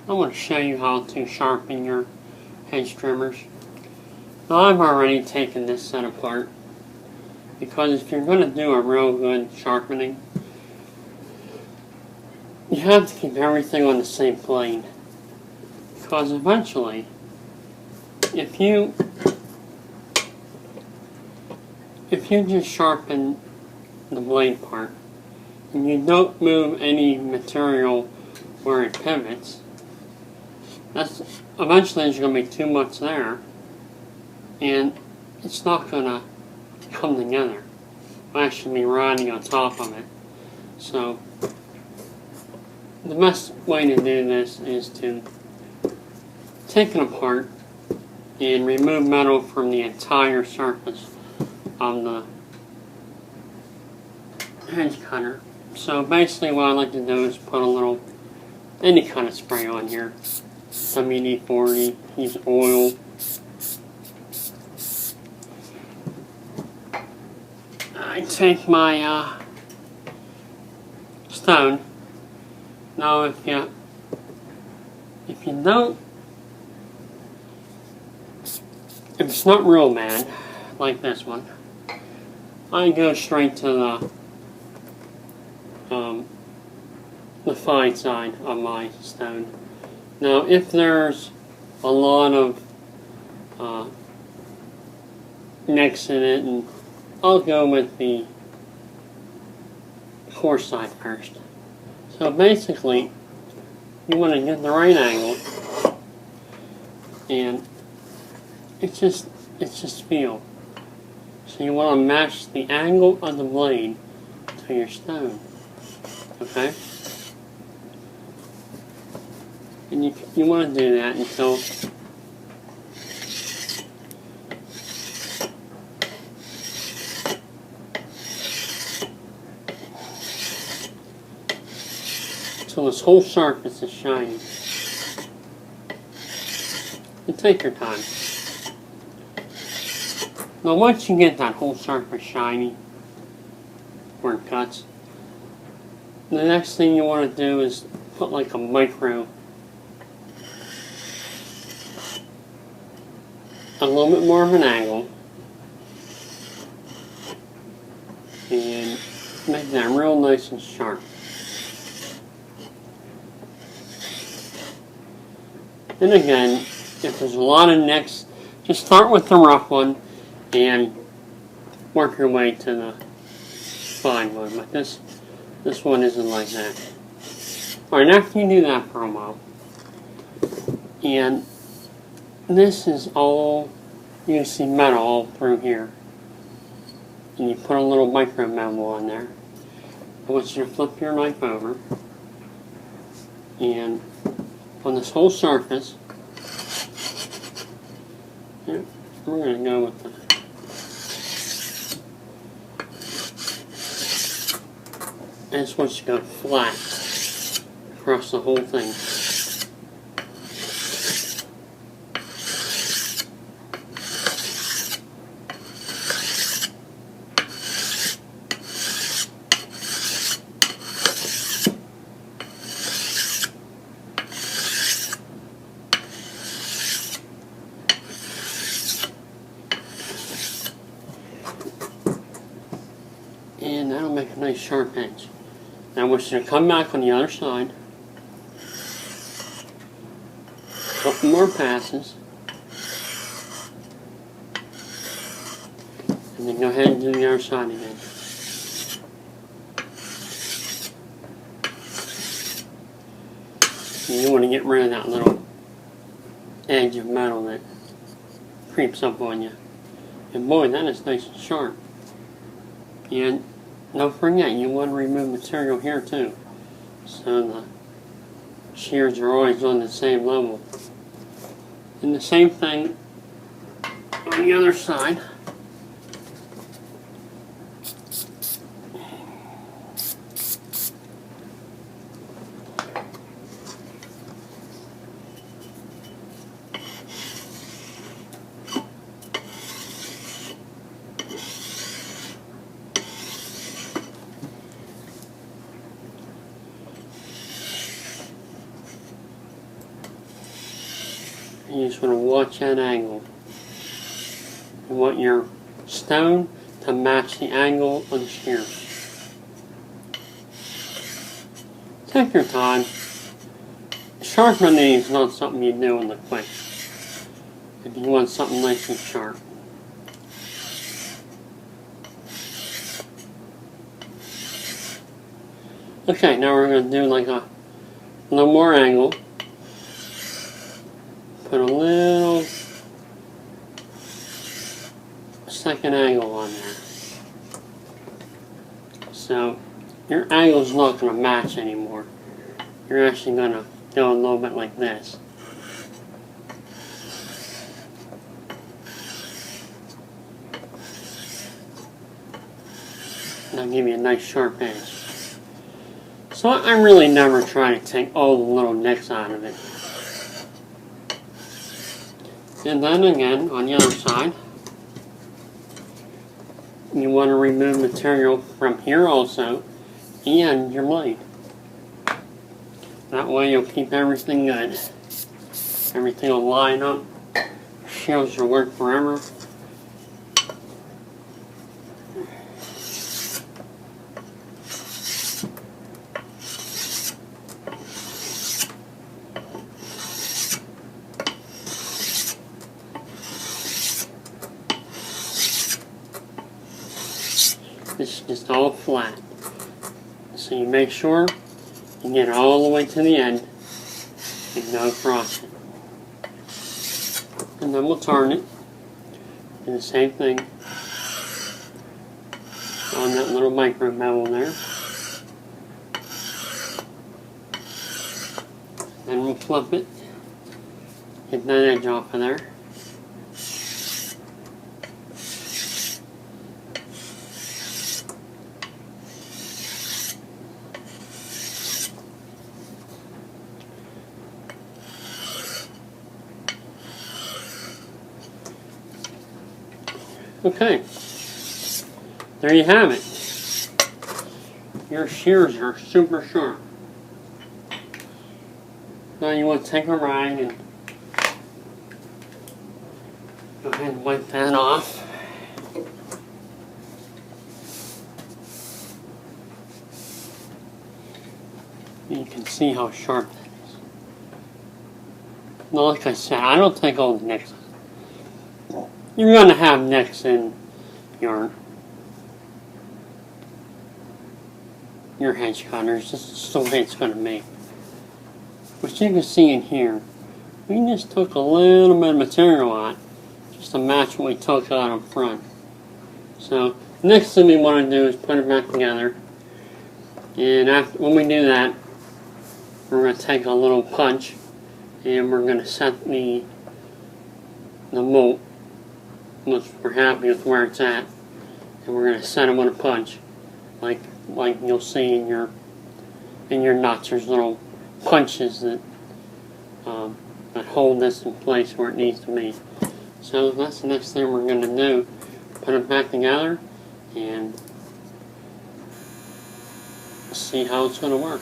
I want to show you how to sharpen your hedge trimmers. Now I've already taken this set apart because if you're going to do a real good sharpening, you have to keep everything on the same plane, because eventually if you just sharpen the blade part and you don't move any material where it pivots, eventually there's going to be too much there and it's not going to come together. It'll actually be riding on top of it. So the best way to do this is to take it apart and remove metal from the entire surface of the hedge cutter. So basically what I like to do is put a little, any kind of spray on here. WD-40, use oil. I take my stone. Now if you don't, if it's not real mad, like this one, I go straight to the fine side of my stone. Now if there's a lot of nicks in it, and I'll go with the coarse side first. So basically you want to get the right angle, and it's just feel. So you want to match the angle of the blade to your stone, okay? And you want to do that until this whole surface is shiny. And take your time. Now once you get that whole surface shiny where it cuts, the next thing you want to do is put like a little bit more of an angle, and make that real nice and sharp. And again, if there's a lot of nicks, just start with the rough one and work your way to the fine one. But this one isn't like that. Alright, after you do that for a while, and this is all, you see metal all through here, and you put a little micro bevel on there. I want you to flip your knife over, and on this whole surface, here, we're going to go with the, I just want you to go flat across the whole thing. And that'll make a nice sharp edge. Now I want you to come back on the other side. A couple more passes. And then go ahead and do the other side again. And you want to get rid of that little edge of metal that creeps up on you. And boy, that is nice and sharp. And don't forget, you want to remove material here too, so the shears are always on the same level. And the same thing on the other side. You just want to watch that angle. You want your stone to match the angle of the shears. Take your time. Sharpening is not something you do in the quick. If you want something nice and sharp. Okay, now we're going to do like a little more angle. Put a little second angle on there. So your angle's not going to match anymore. You're actually going to go a little bit like this. That'll give you a nice sharp edge. So I really never try to take all the little nicks out of it. And then again, on the other side, you want to remove material from here also, and your blade. That way you'll keep everything good. Everything will line up. Shears will work forever. This is just all flat. So you make sure you get it all the way to the end and go across it. And then we'll turn it. Do the same thing on that little micro bevel there. Then we'll flip it. Get that edge off of there. Okay, there you have it. Your shears are super sharp. Now you want to take a rag and go ahead and wipe that off. You can see how sharp that is. Now, like I said, I don't take all the nicks. You're going to have nicks in your hedge cutters. This is the way it's going to be. But you can see in here, we just took a little bit of material out just to match what we took out in front. So the next thing we want to do is put it back together. And when we do that, we're going to take a little punch and we're going to set the mold. Once we're happy with where it's at, and we're going to set them with a punch, like you'll see in your nuts. There's little punches that hold this in place where it needs to be. So that's the next thing we're going to do. Put it back together and see how it's going to work.